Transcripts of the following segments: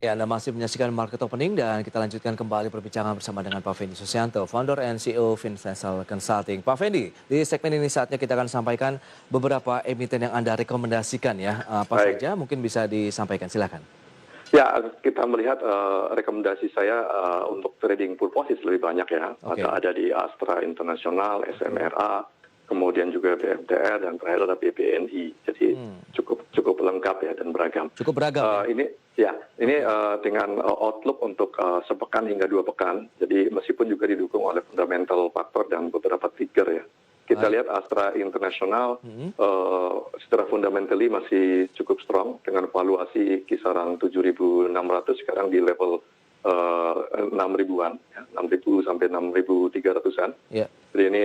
Ya, Anda masih menyaksikan Market Opening dan kita lanjutkan kembali perbincangan bersama dengan Pak Fendi Susianto, Founder and CEO Finvestal Consulting. Pak Fendi, di segmen ini saatnya kita akan sampaikan beberapa emiten yang Anda rekomendasikan ya. Apa Baik. saja mungkin bisa disampaikan, silakan. Ya, kita melihat rekomendasi saya untuk trading purposes lebih banyak ya. Oke. Ada di Astra International, SMRA, kemudian juga BMTR dan terakhir ada BBNI. Jadi cukup lengkap ya dan beragam. Cukup beragam ya? Ini dengan outlook untuk sepekan hingga 2 pekan. Jadi meskipun juga didukung oleh fundamental faktor dan beberapa trigger ya. Kita lihat Astra International secara fundamentally masih cukup strong dengan valuasi kisaran 7.600 sekarang di level 6.000-an, ya, 6.000 sampai 6.300-an. Yeah. Jadi ini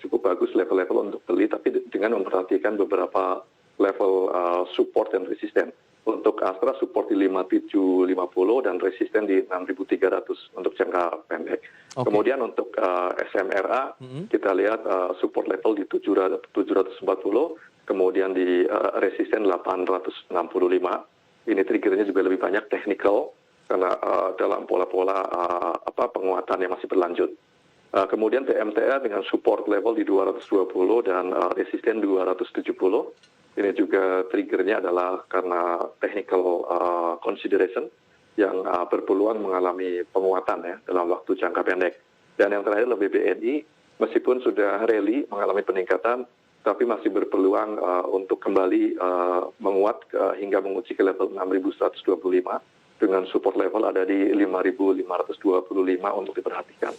cukup bagus level-level untuk beli, tapi dengan memperhatikan beberapa level support dan resisten. Untuk Astra support di 5.750 dan resisten di 6.300 untuk jangka pendek. Okay. Kemudian untuk SMRA kita lihat support level di 740, kemudian di resisten 865. Ini triggernya juga lebih banyak technical karena dalam pola-pola penguatan yang masih berlanjut. Kemudian BMTR dengan support level di 220 dan resisten 270. Ini juga triggernya adalah karena technical consideration yang berpeluang mengalami penguatan ya dalam waktu jangka pendek. Dan yang terakhir lebih BNI, meskipun sudah rally mengalami peningkatan, tapi masih berpeluang untuk kembali menguat hingga menguji ke level 6.125 dengan support level ada di 5.525 untuk diperhatikan.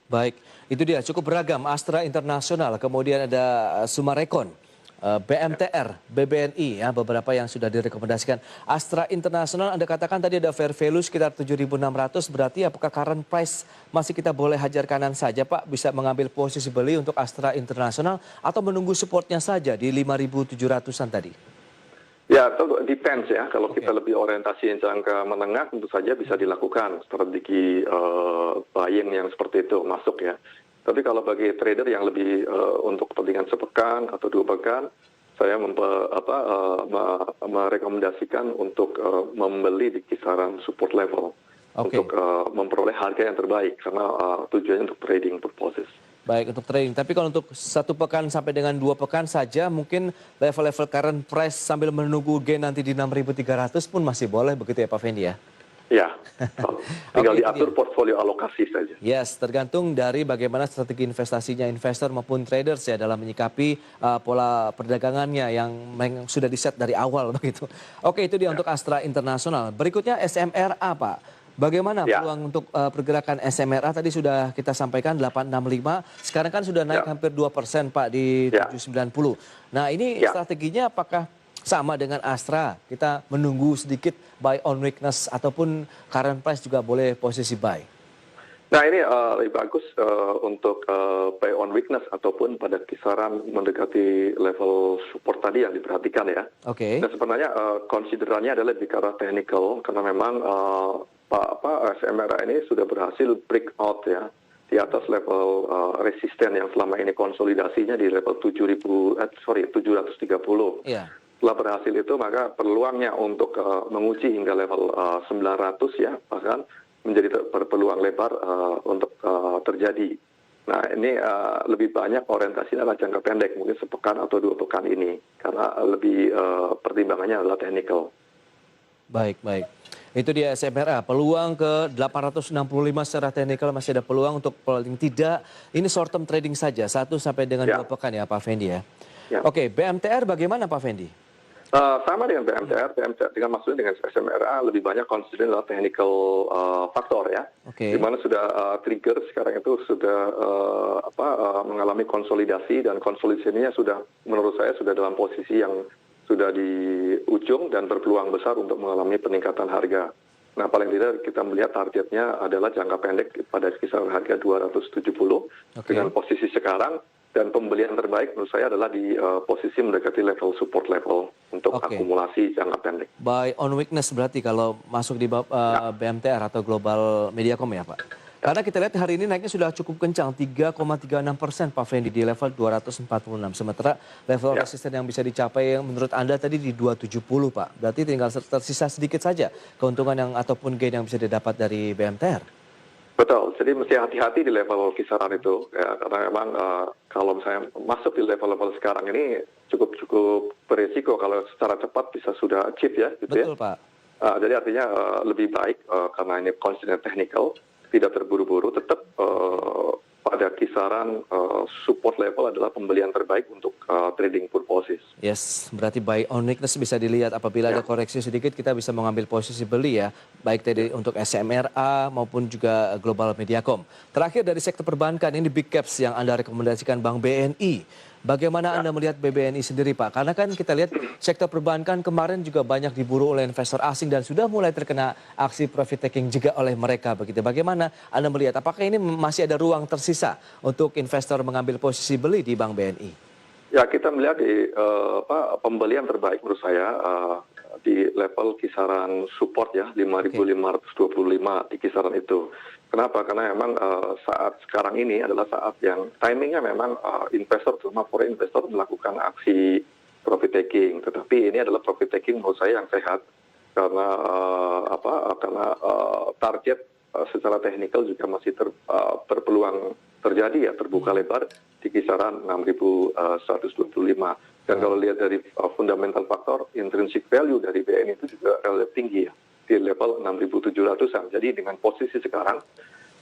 Baik, itu dia cukup beragam. Astra International, kemudian ada Sumarekon, BMTR, BBNI ya, beberapa yang sudah direkomendasikan. Astra International Anda katakan tadi ada fair value sekitar 7.600, berarti apakah current price masih kita boleh hajar kanan saja Pak? Bisa mengambil posisi beli untuk Astra International atau menunggu supportnya saja di 5.700-an tadi? Ya, depends ya. Kalau kita lebih orientasi jangka menengah tentu saja bisa dilakukan strategi buying yang seperti itu masuk ya. Tapi kalau bagi trader yang lebih untuk kepentingan sepekan atau 2 pekan, saya merekomendasikan untuk membeli di kisaran support level untuk memperoleh harga yang terbaik karena tujuannya untuk trading purposes. Baik, untuk trading. Tapi kalau untuk 1 pekan sampai dengan 2 pekan saja, mungkin level-level current price sambil menunggu gain nanti di 6.300 pun masih boleh begitu ya Pak Fendi ya? Ya, tinggal diatur portfolio alokasi saja. Yes, tergantung dari bagaimana strategi investasinya investor maupun traders ya dalam menyikapi pola perdagangannya yang sudah di-set dari awal begitu. Oke, itu dia untuk Astra International. Berikutnya SMRA Pak. Bagaimana peluang untuk pergerakan SMRA tadi sudah kita sampaikan 865, sekarang kan sudah naik hampir 2% Pak di 790. Nah ini strateginya apakah sama dengan Astra, kita menunggu sedikit buy on weakness ataupun current price juga boleh posisi buy? Nah ini lebih bagus untuk buy on weakness ataupun pada kisaran mendekati level support tadi yang diperhatikan ya. Oke. Dan sebenarnya konsiderannya adalah lebih ke arah technical karena memang SMRA ini sudah berhasil breakout ya di atas level resisten yang selama ini konsolidasinya di level 730. Iya. Setelah berhasil itu maka peluangnya untuk menguji hingga level 900 ya bahkan menjadi berpeluang lebar untuk terjadi. Nah ini lebih banyak orientasinya adalah jangka pendek mungkin sepekan atau 2 pekan ini karena lebih pertimbangannya adalah technical. Baik, baik. Itu dia SMRA, peluang ke 865 secara teknikal masih ada peluang untuk paling tidak ini short term trading saja 1 sampai dengan 2 pekan ya Pak Fendi ya. Oke, BMTR bagaimana Pak Fendi? Sama dengan BMTR dengan maksudnya dengan SMRA lebih banyak consider adalah technical faktor ya. Di mana sudah trigger sekarang itu sudah mengalami konsolidasi dan konsolidasinya sudah menurut saya sudah dalam posisi yang sudah di ujung dan berpeluang besar untuk mengalami peningkatan harga. Nah paling tidak kita melihat targetnya adalah jangka pendek pada kisaran harga 270 dengan posisi sekarang dan pembelian terbaik menurut saya adalah di posisi mendekati level support level untuk akumulasi jangka pendek. Buy on weakness berarti kalau masuk di BMTR atau Global Mediacom ya Pak? Karena kita lihat hari ini naiknya sudah cukup kencang, 3,36% Pak Fendi di level 246. Sementara level resisten yang bisa dicapai yang menurut Anda tadi di 270 Pak. Berarti tinggal tersisa sedikit saja keuntungan yang ataupun gain yang bisa didapat dari BMTR. Betul, jadi mesti hati-hati di level kisaran itu, ya, karena memang kalau misalnya masuk di level-level sekarang ini cukup berisiko kalau secara cepat bisa sudah achieve ya, gitu ya. Betul Pak. Jadi artinya lebih baik karena ini consistent technical, tidak terburu-buru, tetap pada kisaran support level adalah pembelian terbaik untuk trading purposes. Yes, berarti buy on weakness bisa dilihat apabila ada koreksi sedikit kita bisa mengambil posisi beli ya. Baik tadi untuk SMRA maupun juga Global Mediacom. Terakhir dari sektor perbankan ini big caps yang Anda rekomendasikan Bank BNI. Bagaimana Anda melihat BBNI sendiri Pak? Karena kan kita lihat sektor perbankan kemarin juga banyak diburu oleh investor asing dan sudah mulai terkena aksi profit taking juga oleh mereka begitu. Bagaimana Anda melihat apakah ini masih ada ruang tersisa untuk investor mengambil posisi beli di Bank BNI? Ya, kita melihat di pembelian terbaik menurut saya di level kisaran support ya 5.525 di kisaran itu. Kenapa? Karena memang saat sekarang ini adalah saat yang timingnya memang investor terutama foreign investor melakukan aksi profit taking. Tetapi ini adalah profit taking menurut saya yang sehat karena target secara teknikal juga masih berpeluang terjadi ya, terbuka lebar di kisaran 6.125. Dan kalau lihat dari fundamental faktor, intrinsic value dari BNI itu juga relatif tinggi ya, di level 6.700-an. Jadi dengan posisi sekarang,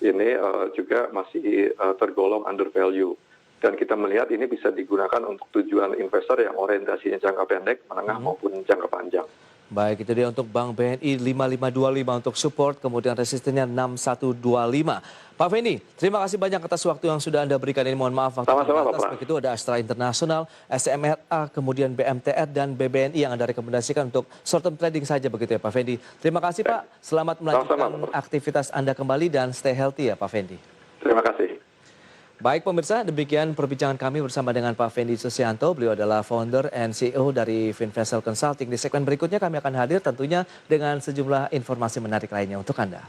ini juga masih tergolong undervalue. Dan kita melihat ini bisa digunakan untuk tujuan investor yang orientasinya jangka pendek, menengah maupun jangka panjang. Baik, itu dia untuk Bank BNI 5525 untuk support, kemudian resistennya 6125. Pak Fendi, terima kasih banyak atas waktu yang sudah Anda berikan ini. Mohon maaf waktu Sama-sama, terbatas. Pak. Begitu ada Astra International, SMRA, kemudian BMTR dan BBNI yang Anda rekomendasikan untuk short term trading saja begitu ya Pak Fendi. Terima kasih Pak, selamat melanjutkan aktivitas Anda kembali dan stay healthy ya Pak Fendi. Terima kasih. Baik pemirsa, demikian perbincangan kami bersama dengan Pak Fendi Susianto. Beliau adalah founder and CEO dari Finvestel Consulting. Di segmen berikutnya kami akan hadir tentunya dengan sejumlah informasi menarik lainnya untuk Anda.